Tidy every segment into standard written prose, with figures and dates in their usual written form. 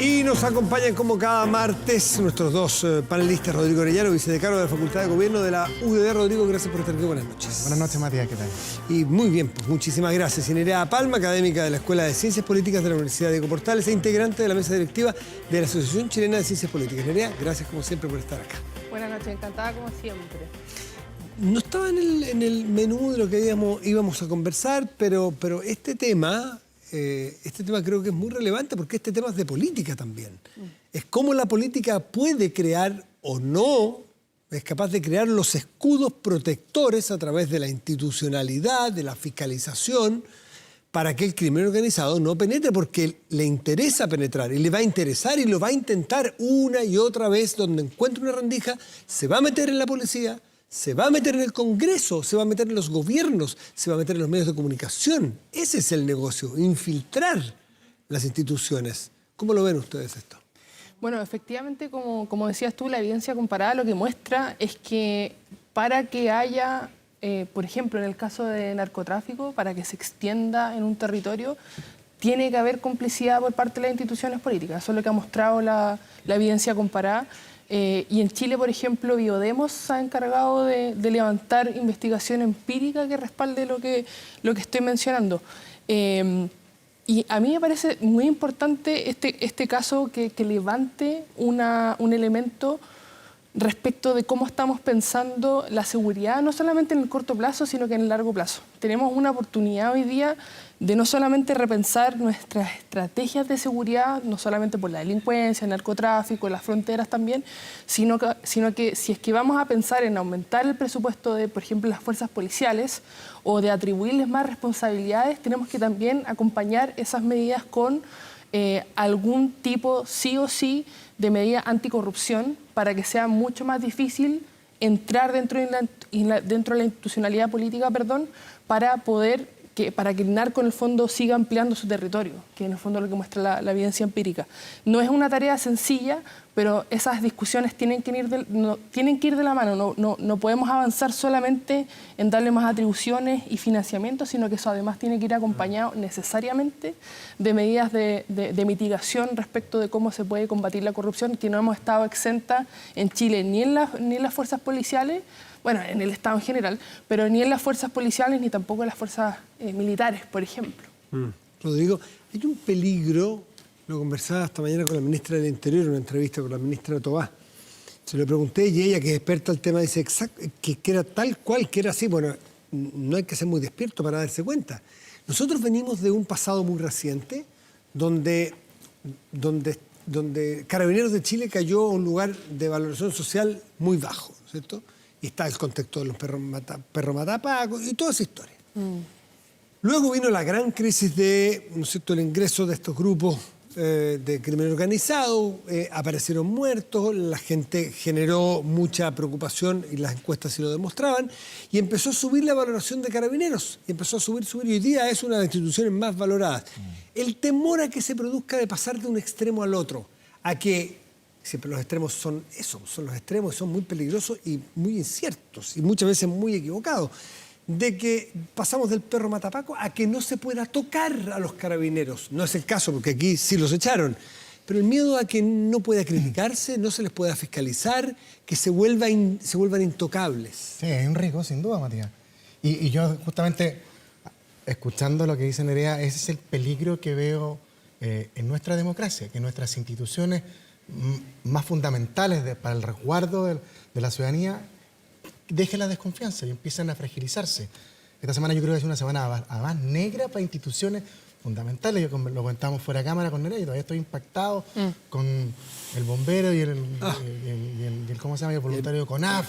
Y nos acompañan como cada martes nuestros dos panelistas, Rodrigo Orellano, vicedecano de la Facultad de Gobierno de la UDD. Rodrigo, gracias por estar aquí. Buenas noches. Buenas noches, Matías, ¿qué tal? Y muy bien, pues muchísimas gracias. Y Nerea Palma, académica de la Escuela de Ciencias Políticas de la Universidad Diego Portales e integrante de la mesa directiva de la Asociación Chilena de Ciencias Políticas. Nerea, gracias como siempre por estar acá. Buenas noches, encantada como siempre. No estaba en el menú de lo que íbamos a conversar, pero este tema creo que es muy relevante porque este tema es de política también. Es cómo la política puede crear o no, es capaz de crear los escudos protectores a través de la institucionalidad, de la fiscalización, para que el crimen organizado no penetre, porque le interesa penetrar y le va a interesar y lo va a intentar una y otra vez. Donde encuentre una rendija, se va a meter en la policía, se va a meter en el Congreso, se va a meter en los gobiernos, se va a meter en los medios de comunicación. Ese es el negocio, infiltrar las instituciones. ¿Cómo lo ven ustedes esto? Bueno, efectivamente, como decías tú, la evidencia comparada lo que muestra es que para que haya, por ejemplo, en el caso de narcotráfico, para que se extienda en un territorio, tiene que haber complicidad por parte de las instituciones políticas. Eso es lo que ha mostrado la evidencia comparada. Y en Chile, por ejemplo, Biodemos se ha encargado de levantar investigación empírica que respalde lo que estoy mencionando. Y a mí me parece muy importante este caso que levante un elemento respecto de cómo estamos pensando la seguridad, no solamente en el corto plazo, sino que en el largo plazo. Tenemos una oportunidad hoy día de no solamente repensar nuestras estrategias de seguridad, no solamente por la delincuencia, el narcotráfico, las fronteras también, sino que si es que vamos a pensar en aumentar el presupuesto de, por ejemplo, las fuerzas policiales o de atribuirles más responsabilidades, tenemos que también acompañar esas medidas con algún tipo, sí o sí, de medida anticorrupción para que sea mucho más difícil entrar dentro de la institucionalidad política, para que el narco en el fondo siga ampliando su territorio, que en el fondo es lo que muestra la evidencia empírica. No es una tarea sencilla, pero esas discusiones tienen que ir de la mano. No podemos avanzar solamente en darle más atribuciones y financiamiento, sino que eso además tiene que ir acompañado necesariamente de medidas de mitigación respecto de cómo se puede combatir la corrupción, que no hemos estado exentas en Chile ni en las fuerzas policiales, bueno, en el Estado en general, pero ni en las fuerzas policiales ni tampoco en las fuerzas militares, por ejemplo. Rodrigo, hay un peligro, lo conversaba esta mañana con la ministra del Interior, en una entrevista con la ministra Tobá. Se lo pregunté y ella, que es experta al tema, dice que era tal cual, que era así. Bueno, no hay que ser muy despierto para darse cuenta. Nosotros venimos de un pasado muy reciente donde Carabineros de Chile cayó a un lugar de valoración social muy bajo, ¿cierto? Y está el contexto de los perros matapacos y toda esa historia. Luego vino la gran crisis de, ¿no es cierto?, el ingreso de estos grupos de crimen organizado, aparecieron muertos, la gente generó mucha preocupación y las encuestas sí lo demostraban, y empezó a subir la valoración de Carabineros, y empezó a subir, y hoy día es una de las instituciones más valoradas. El temor a que se produzca de pasar de un extremo al otro, a que siempre los extremos son eso, son los extremos y son muy peligrosos y muy inciertos y muchas veces muy equivocados. De que pasamos del perro matapaco a que no se pueda tocar a los carabineros. No es el caso porque aquí sí los echaron. Pero el miedo a que no pueda criticarse, no se les pueda fiscalizar, que se vuelvan intocables. Sí, hay un riesgo, sin duda, Matías. Y yo justamente, escuchando lo que dice Nerea, ese es el peligro que veo en nuestra democracia, que nuestras instituciones más fundamentales para el resguardo de la ciudadanía dejen la desconfianza y empiezan a fragilizarse. Esta semana yo creo que es una semana más negra para instituciones fundamentales. Yo lo comentamos fuera de cámara con Nerea y todavía estoy impactado con el bombero y el ¿cómo se llama? El voluntario de CONAF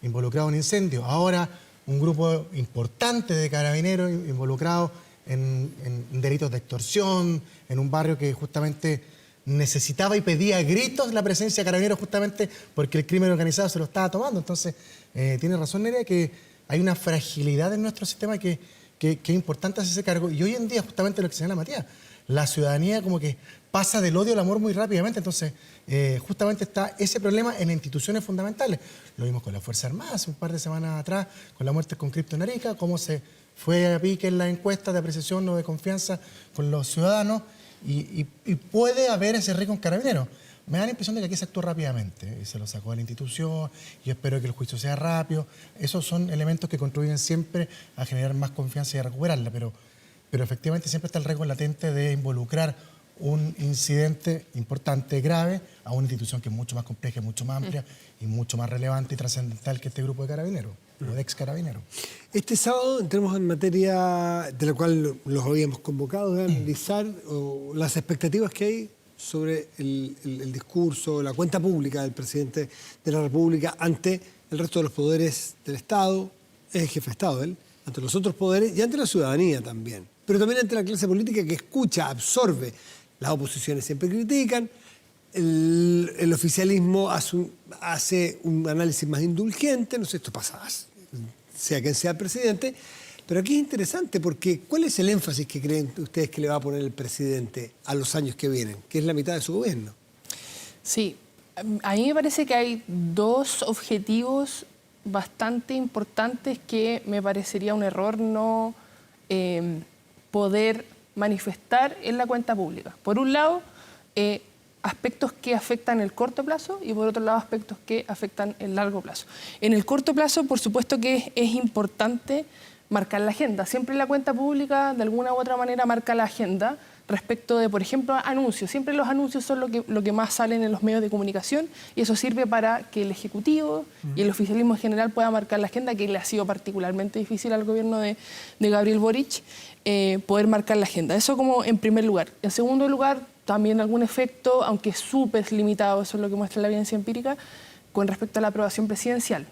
involucrado en incendios. Ahora un grupo importante de carabineros involucrados en delitos de extorsión, en un barrio que justamente necesitaba y pedía a gritos la presencia de carabineros justamente porque el crimen organizado se lo estaba tomando. Entonces, tiene razón Nerea que hay una fragilidad en nuestro sistema que es importante hacerse cargo. Y hoy en día, justamente lo que señala Matías, la ciudadanía como que pasa del odio al amor muy rápidamente. Entonces, justamente está ese problema en instituciones fundamentales. Lo vimos con la Fuerza Armada hace un par de semanas atrás, con la muerte con Cripto en Arica, cómo se fue a pique en la encuesta de apreciación o de confianza con los ciudadanos. y puede haber ese riesgo en Carabineros. Me da la impresión de que aquí se actuó rápidamente, se lo sacó de la institución, yo espero que el juicio sea rápido. Esos son elementos que contribuyen siempre a generar más confianza y a recuperarla, pero efectivamente siempre está el riesgo latente de involucrar un incidente importante, grave, a una institución que es mucho más compleja, mucho más amplia y mucho más relevante y trascendental que este grupo de carabineros, o de ex carabineros. Este sábado entremos en materia de la cual los habíamos convocado a analizar las expectativas que hay sobre el discurso, la cuenta pública del presidente de la República ante el resto de los poderes del Estado, es el jefe de Estado él, ante los otros poderes y ante la ciudadanía también, pero también ante la clase política que escucha, absorbe. Las oposiciones siempre critican, el oficialismo hace un análisis más indulgente, no sé, esto pasa, sea quien sea el presidente, pero aquí es interesante porque ¿cuál es el énfasis que creen ustedes que le va a poner el presidente a los años que vienen, que es la mitad de su gobierno? Sí, a mí me parece que hay dos objetivos bastante importantes que me parecería un error no poder manifestar en la cuenta pública. Por un lado, aspectos que afectan el corto plazo y por otro lado aspectos que afectan el largo plazo. En el corto plazo, por supuesto que es importante marcar la agenda. Siempre la cuenta pública, de alguna u otra manera, marca la agenda respecto de, por ejemplo, anuncios. Siempre los anuncios son lo que más salen en los medios de comunicación y eso sirve para que el Ejecutivo y el oficialismo en general pueda marcar la agenda, que le ha sido particularmente difícil al gobierno de Gabriel Boric poder marcar la agenda. Eso como en primer lugar. En segundo lugar, también algún efecto, aunque súper limitado, eso es lo que muestra la evidencia empírica, con respecto a la aprobación presidencial.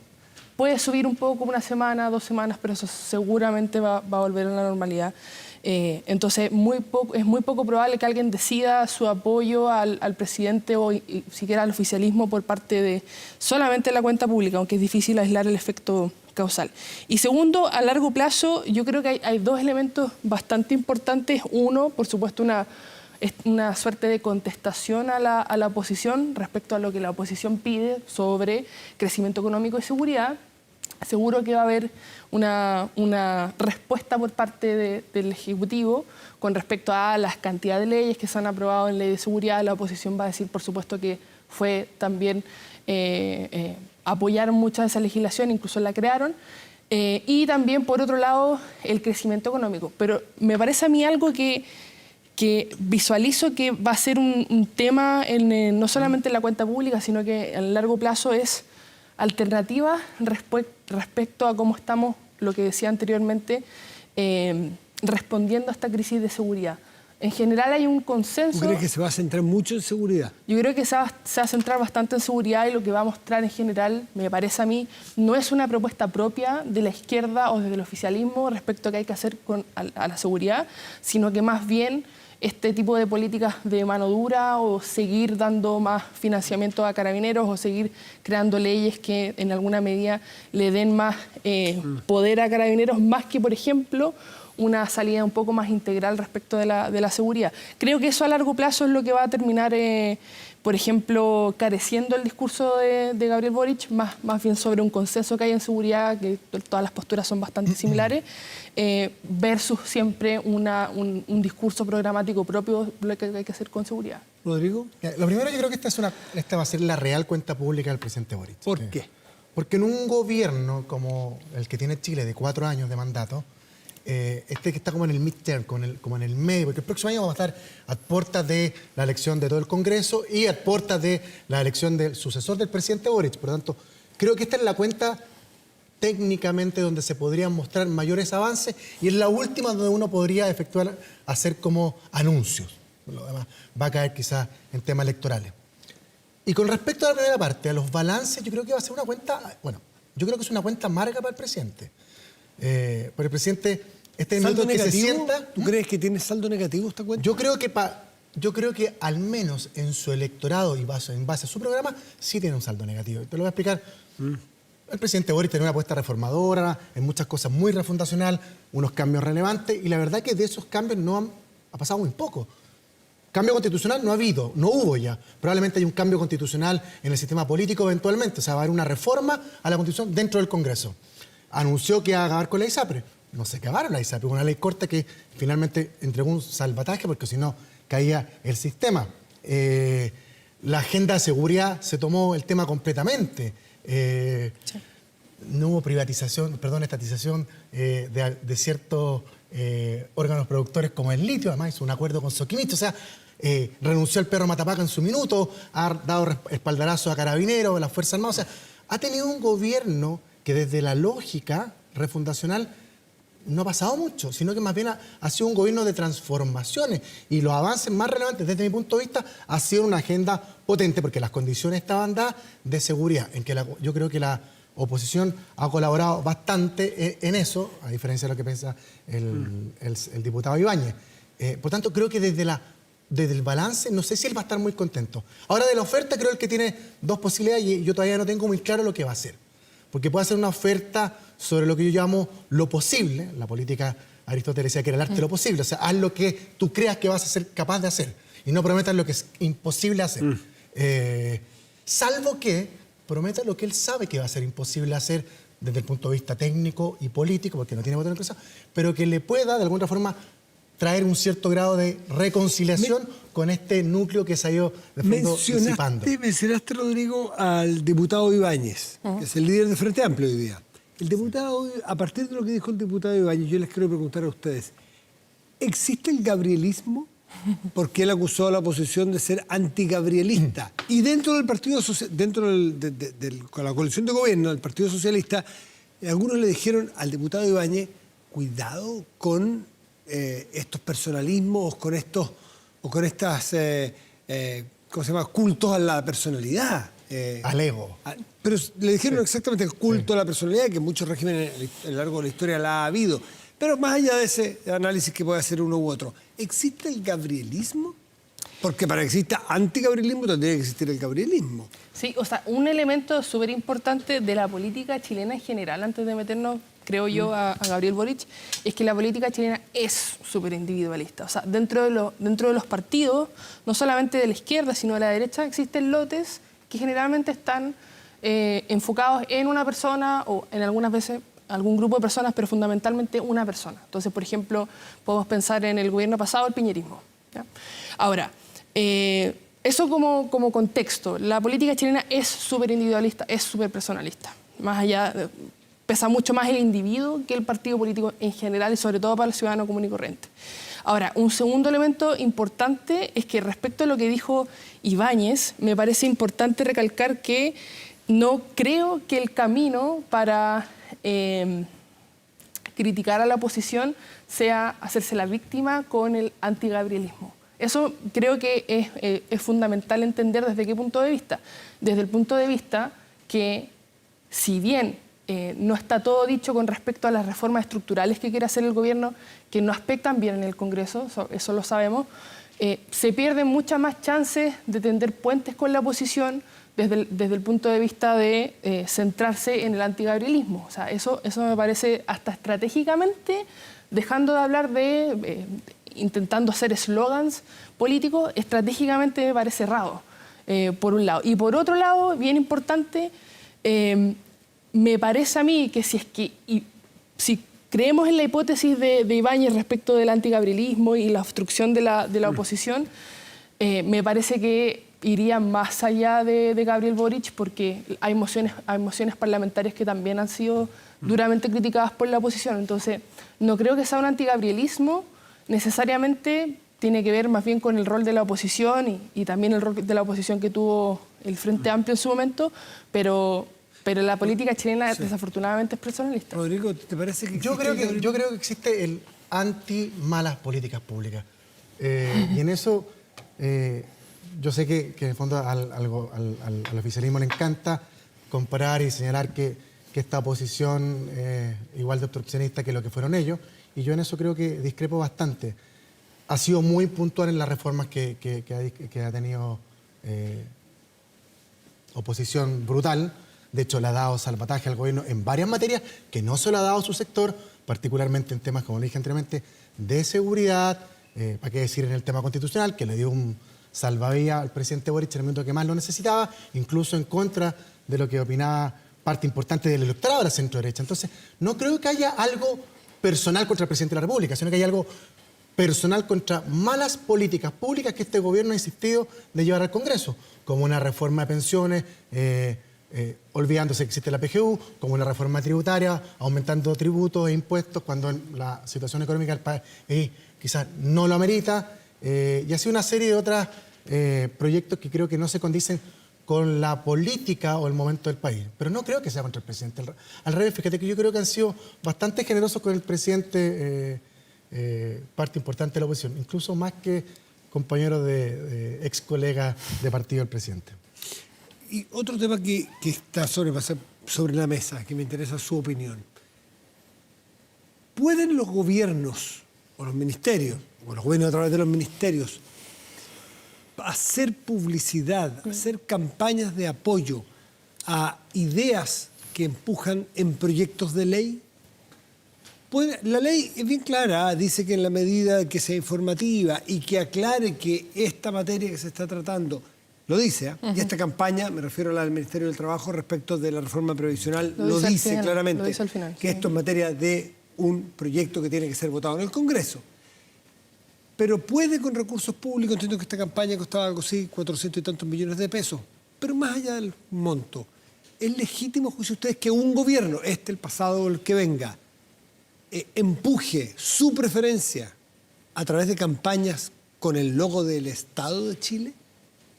Puede subir un poco, una semana, 2 semanas, pero eso seguramente va a volver a la normalidad. Entonces, es muy poco probable que alguien decida su apoyo al presidente o siquiera al oficialismo por parte de solamente la cuenta pública, aunque es difícil aislar el efecto causal. Y segundo, a largo plazo, yo creo que hay dos elementos bastante importantes. Uno, por supuesto, una suerte de contestación a la oposición respecto a lo que la oposición pide sobre crecimiento económico y seguridad. Seguro que va a haber una respuesta por parte del Ejecutivo con respecto a las cantidades de leyes que se han aprobado en ley de seguridad. La oposición va a decir, por supuesto, que fue también apoyaron mucha de esa legislación, incluso la crearon. Y también, por otro lado, el crecimiento económico. Pero me parece a mí algo que visualizo que va a ser un tema no solamente en la cuenta pública, sino que a largo plazo es alternativa respecto a cómo estamos, lo que decía anteriormente, respondiendo a esta crisis de seguridad. En general hay un consenso. ¿Tú crees que se va a centrar mucho en seguridad? Yo creo que se va a centrar bastante en seguridad y lo que va a mostrar en general, me parece a mí, no es una propuesta propia de la izquierda o desde el oficialismo respecto a qué hay que hacer a la seguridad, sino que más bien este tipo de políticas de mano dura o seguir dando más financiamiento a carabineros o seguir creando leyes que en alguna medida le den más poder a carabineros, más que, por ejemplo, una salida un poco más integral respecto de la seguridad. Creo que eso a largo plazo es lo que va a terminar, por ejemplo, careciendo el discurso de Gabriel Boric, más bien sobre un consenso que hay en seguridad, que todas las posturas son bastante similares, versus siempre un discurso programático propio, lo que hay que hacer con seguridad. Rodrigo. Lo primero, yo creo que esta va a ser la real cuenta pública del presidente Boric. ¿Por qué? Porque en un gobierno como el que tiene Chile de 4 años de mandato, que está como en el midterm, como en el medio, porque el próximo año vamos a estar a puertas de la elección de todo el Congreso y a puertas de la elección del sucesor del presidente Boric. Por lo tanto, creo que esta es la cuenta técnicamente donde se podrían mostrar mayores avances y es la última donde uno podría hacer como anuncios. Lo demás va a caer quizás en temas electorales. Y con respecto a la primera parte, a los balances, yo creo que va a ser una cuenta, yo creo que es una cuenta amarga para el presidente. Por el presidente, este ¿Saldo minuto que se negativo? sienta. ¿Tú crees que tiene saldo negativo esta cuenta? Yo creo que al menos en su electorado y en base a su programa, sí tiene un saldo negativo. Y te lo voy a explicar. El presidente Boric tiene una apuesta reformadora, en muchas cosas muy refundacional, unos cambios relevantes, y la verdad que de esos cambios ha pasado muy poco. Cambio constitucional no ha habido, no hubo ya. Probablemente hay un cambio constitucional en el sistema político eventualmente. O sea, va a haber una reforma a la Constitución dentro del Congreso. Anunció que iba a acabar con la ISAPRE. No se acabaron la ISAPRE, una ley corta que finalmente entregó un salvataje porque si no caía el sistema. La agenda de seguridad se tomó el tema completamente. Sí. No hubo estatización de ciertos órganos productores como el litio. Además hizo un acuerdo con Soquimich. O sea, renunció al perro Matapaca en su minuto, ha dado espaldarazo a Carabineros, a las Fuerzas Armadas. O sea, ha tenido un gobierno que desde la lógica refundacional no ha pasado mucho, sino que más bien ha sido un gobierno de transformaciones, y los avances más relevantes desde mi punto de vista ha sido una agenda potente, porque las condiciones estaban dadas de seguridad, en que yo creo que la oposición ha colaborado bastante en eso, a diferencia de lo que piensa el diputado Ibáñez. Por tanto, creo que desde el balance, no sé si él va a estar muy contento. Ahora, de la oferta, creo que tiene dos posibilidades, y yo todavía no tengo muy claro lo que va a hacer. Porque puede hacer una oferta sobre lo que yo llamo lo posible. La política, Aristóteles decía que era el arte de lo posible. O sea, haz lo que tú creas que vas a ser capaz de hacer y no prometas lo que es imposible hacer. Salvo que prometa lo que él sabe que va a ser imposible hacer desde el punto de vista técnico y político, porque no tiene voto en el Congreso, pero que le pueda, de alguna forma, traer un cierto grado de reconciliación con este núcleo que se ha ido de fondo disipando. Mencionaste, Rodrigo, al diputado Ibáñez, que es el líder de Frente Amplio hoy día. El diputado, a partir de lo que dijo el diputado Ibáñez, yo les quiero preguntar a ustedes, ¿existe el gabrielismo? Porque él acusó a la oposición de ser antigabrielista. Y dentro del Partido con la coalición de gobierno del Partido Socialista, algunos le dijeron al diputado Ibáñez, cuidado con estos personalismos, con estas, ¿cómo se llama?, cultos a la personalidad. Al ego. Pero le dijeron exactamente el culto a la personalidad, que en muchos regímenes a lo largo de la historia la ha habido. Pero más allá de ese análisis que puede hacer uno u otro, ¿existe el gabrielismo? Porque para que exista antigabrielismo tendría que existir el gabrielismo. Sí, o sea, un elemento súper importante de la política chilena en general, antes de meternos, creo yo, a Gabriel Boric, es que la política chilena es súper individualista. O sea, dentro de los partidos, no solamente de la izquierda, sino de la derecha, existen lotes que generalmente están enfocados en una persona o en algunas veces algún grupo de personas, pero fundamentalmente una persona. Entonces, por ejemplo, podemos pensar en el gobierno pasado, el piñerismo, ¿ya? Ahora, eso como contexto, la política chilena es súper individualista, es súper personalista. Más allá, pesa mucho más el individuo que el partido político en general, y sobre todo para el ciudadano común y corriente. Ahora, un segundo elemento importante es que respecto a lo que dijo Ibáñez, me parece importante recalcar que no creo que el camino para criticar a la oposición sea hacerse la víctima con el antigabrielismo. Eso creo que es fundamental entender desde qué punto de vista. Desde el punto de vista que, si bien no está todo dicho con respecto a las reformas estructurales que quiere hacer el gobierno, que no aspectan bien en el Congreso, eso lo sabemos, se pierden muchas más chances de tender puentes con la oposición desde el punto de vista de centrarse en el antigabrielismo. O sea, eso me parece hasta estratégicamente, dejando de hablar de intentando hacer eslogans políticos, estratégicamente me parece errado, por un lado. Y por otro lado, bien importante, me parece a mí que si creemos en la hipótesis de Ibáñez respecto del antigabrielismo y la obstrucción de la oposición, me parece que iría más allá de Gabriel Boric, porque hay mociones parlamentarias que también han sido duramente criticadas por la oposición. Entonces, no creo que sea un antigabrielismo, necesariamente tiene que ver más bien con el rol de la oposición y también el rol de la oposición que tuvo el Frente Amplio en su momento, pero la política chilena desafortunadamente es personalista. Rodrigo, ¿te parece que yo creo que existe el anti-malas políticas públicas. Y en eso, yo sé que en el fondo al oficialismo le encanta comparar y señalar que esta oposición igual de obstruccionista que lo que fueron ellos, y yo en eso creo que discrepo bastante. Ha sido muy puntual en las reformas que ha tenido oposición brutal. De hecho, le ha dado salvataje al gobierno en varias materias que no se lo ha dado su sector, particularmente en temas, como le dije anteriormente, de seguridad, para qué decir en el tema constitucional, que le dio un salvavidas al presidente Boric en el momento que más lo necesitaba, incluso en contra de lo que opinaba parte importante del electorado de la centro-derecha. Entonces, no creo que haya algo personal contra el presidente de la República, sino que hay algo personal contra malas políticas públicas que este gobierno ha insistido de llevar al Congreso, como una reforma de pensiones, olvidándose que existe la PGU, como una reforma tributaria, aumentando tributos e impuestos cuando la situación económica del país quizás no lo amerita, y así una serie de otros proyectos que creo que no se condicen con la política o el momento del país. Pero no creo que sea contra el presidente. Al revés, fíjate que yo creo que han sido bastante generosos con el presidente, parte importante de la oposición, incluso más que compañeros de ex colegas de partido del presidente. Y otro tema que está sobre la mesa, que me interesa su opinión. ¿Pueden los gobiernos o los ministerios, o los gobiernos a través de los ministerios, hacer publicidad, hacer campañas de apoyo a ideas que empujan en proyectos de ley? La ley es bien clara, dice que en la medida que sea informativa y que aclare que esta materia que se está tratando, lo dice, y esta campaña, me refiero a la del Ministerio del Trabajo respecto de la reforma previsional, lo dice claramente, lo dice al final, que esto es materia de un proyecto que tiene que ser votado en el Congreso. Pero puede con recursos públicos, entiendo que esta campaña costaba algo así, 400 y tantos millones de pesos, pero más allá del monto, ¿es legítimo, juicio ustedes, que un gobierno, el pasado o el que venga, empuje su preferencia a través de campañas con el logo del Estado de Chile?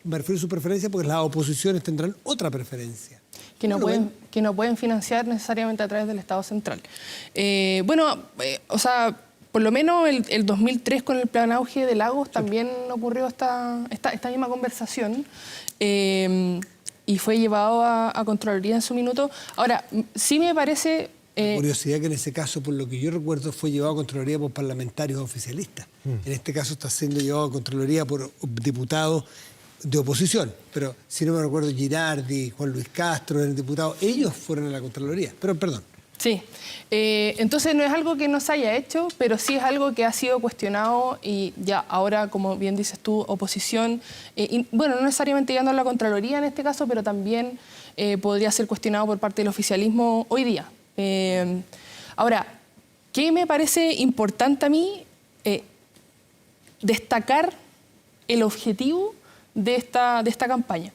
Me refiero a su preferencia porque las oposiciones tendrán otra preferencia. Que no pueden financiar necesariamente a través del Estado central. O sea, por lo menos el 2003 con el plan Auge de Lagos también ocurrió esta misma conversación y fue llevado a Contraloría en su minuto. Ahora, sí me parece... curiosidad que en ese caso, por lo que yo recuerdo, fue llevado a Contraloría por parlamentarios oficialistas. En este caso está siendo llevado a Contraloría por diputados de oposición, pero si no me recuerdo, Girardi, Juan Luis Castro, el diputado, ellos fueron a la Contraloría, pero perdón. Sí, entonces no es algo que no se haya hecho, pero sí es algo que ha sido cuestionado y ya ahora, como bien dices tú, oposición, no necesariamente llegando a la Contraloría en este caso, pero también podría ser cuestionado por parte del oficialismo hoy día. Ahora, ¿qué me parece importante a mí? Destacar el objetivo de esta campaña.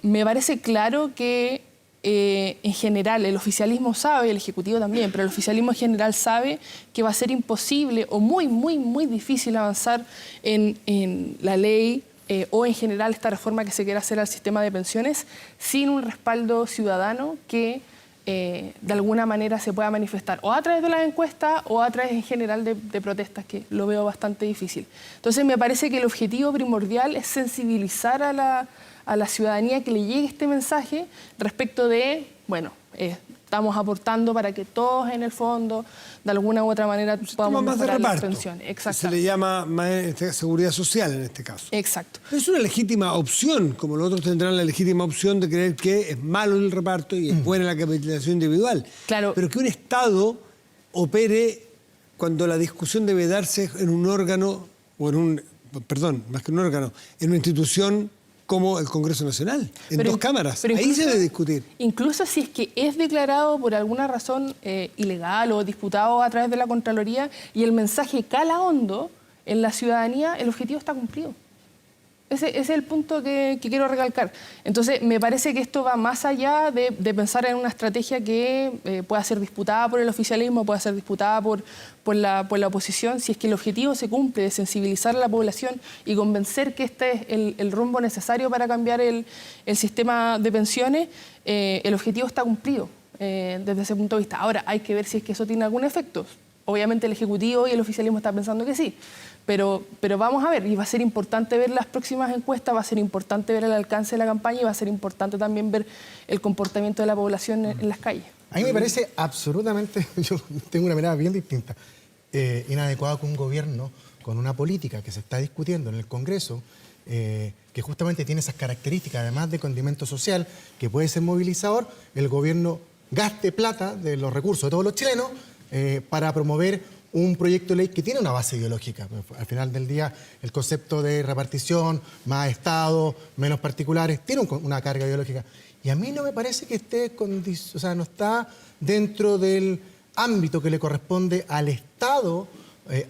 Me parece claro que en general el oficialismo sabe, el Ejecutivo también, pero el oficialismo en general sabe que va a ser imposible o muy, muy, muy difícil avanzar en la ley o en general esta reforma que se quiere hacer al sistema de pensiones sin un respaldo ciudadano que de alguna manera se pueda manifestar o a través de las encuestas o a través en general de protestas, que lo veo bastante difícil. Entonces me parece que el objetivo primordial es sensibilizar a la ciudadanía, que le llegue este mensaje respecto de, estamos aportando para que todos en el fondo, de alguna u otra manera, podamos mejorar las pensiones. Se le llama más seguridad social en este caso. Exacto. Es una legítima opción, como los otros tendrán la legítima opción de creer que es malo el reparto y es buena la capitalización individual. Claro. Pero que un Estado opere cuando la discusión debe darse en un órgano, más que un órgano, en una institución como el Congreso Nacional, en dos cámaras. Ahí se debe discutir. Incluso si es que es declarado por alguna razón ilegal o disputado a través de la Contraloría y el mensaje cala hondo en la ciudadanía, el objetivo está cumplido. Ese es el punto que quiero recalcar. Entonces, me parece que esto va más allá de pensar en una estrategia que pueda ser disputada por el oficialismo, pueda ser disputada por la oposición, si es que el objetivo se cumple de sensibilizar a la población y convencer que este es el rumbo necesario para cambiar el sistema de pensiones, el objetivo está cumplido desde ese punto de vista. Ahora, hay que ver si es que eso tiene algún efecto. Obviamente el Ejecutivo y el oficialismo están pensando que sí, pero vamos a ver, y va a ser importante ver las próximas encuestas, va a ser importante ver el alcance de la campaña y va a ser importante también ver el comportamiento de la población en las calles. A mí me parece absolutamente, yo tengo una mirada bien distinta, inadecuado que un gobierno con una política que se está discutiendo en el Congreso, que justamente tiene esas características, además de condimento social, que puede ser movilizador, el gobierno gaste plata de los recursos de todos los chilenos para promover un proyecto de ley que tiene una base ideológica. Al final del día, el concepto de repartición, más Estado, menos particulares, tiene una carga ideológica. Y a mí no me parece que no está dentro del ámbito que le corresponde al Estado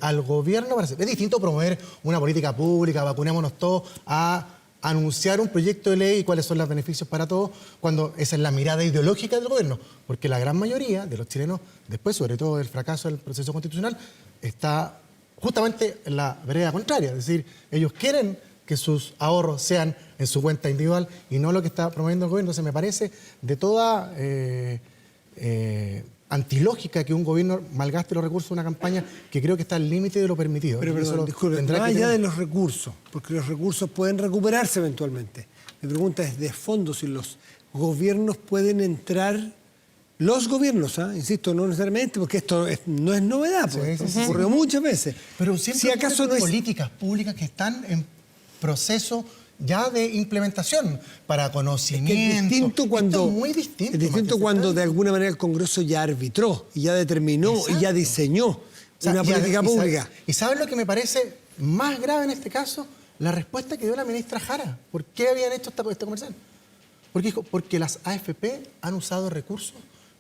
al gobierno para hacer. Es distinto promover una política pública, vacunémonos todos, a anunciar un proyecto de ley y cuáles son los beneficios para todos, cuando esa es la mirada ideológica del gobierno. Porque la gran mayoría de los chilenos, después, sobre todo del fracaso del proceso constitucional, está justamente en la vereda contraria. Es decir, ellos quieren que sus ahorros sean en su cuenta individual y no lo que está promoviendo el gobierno. Entonces me parece de toda antilógica que un gobierno malgaste los recursos de una campaña que creo que está al límite de lo permitido. Pero, perdón, disculpe, más allá de los recursos, porque los recursos pueden recuperarse eventualmente. Mi pregunta es de fondo si los gobiernos pueden entrar, los gobiernos, insisto, no necesariamente, porque esto no es novedad, pues, Sí, sí, sí. ocurrió muchas veces. Pero siempre si acaso no es políticas públicas que están en proceso ya de implementación para conocimiento. Es distinto cuando, esto es muy distinto. Es distinto cuando de alguna manera el Congreso ya arbitró, y ya determinó, Exacto. y ya diseñó una política pública. ¿Y sabes lo que me parece más grave en este caso? La respuesta que dio la ministra Jara. ¿Por qué habían hecho este comercial? Porque dijo, porque las AFP han usado recursos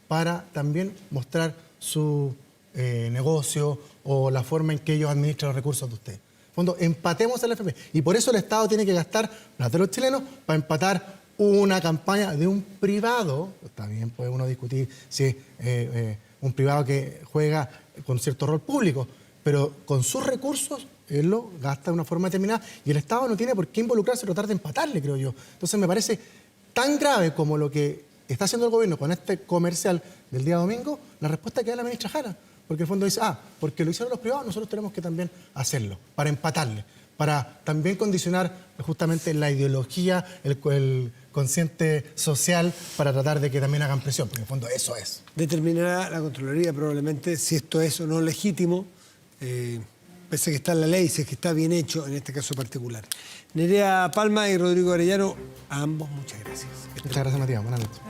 para también mostrar su negocio o la forma en que ellos administran los recursos de ustedes. En fondo, empatemos a la AFP. Y por eso el Estado tiene que gastar las de los chilenos para empatar una campaña de un privado. También puede uno discutir si es un privado que juega con cierto rol público, pero con sus recursos él lo gasta de una forma determinada y el Estado no tiene por qué involucrarse y tratar de empatarle, creo yo. Entonces me parece tan grave como lo que está haciendo el gobierno con este comercial del día domingo, la respuesta que da la ministra Jara. Porque en el fondo dice, porque lo hicieron los privados, nosotros tenemos que también hacerlo, para empatarle, para también condicionar justamente la ideología, el consciente social, para tratar de que también hagan presión, porque en el fondo eso es. Determinará la Contraloría probablemente si esto es o no legítimo, pese a que está en la ley, si es que está bien hecho en este caso particular. Nerea Palma y Rodrigo Arellano, a ambos muchas gracias. Muchas gracias, Matías. Buenas noches.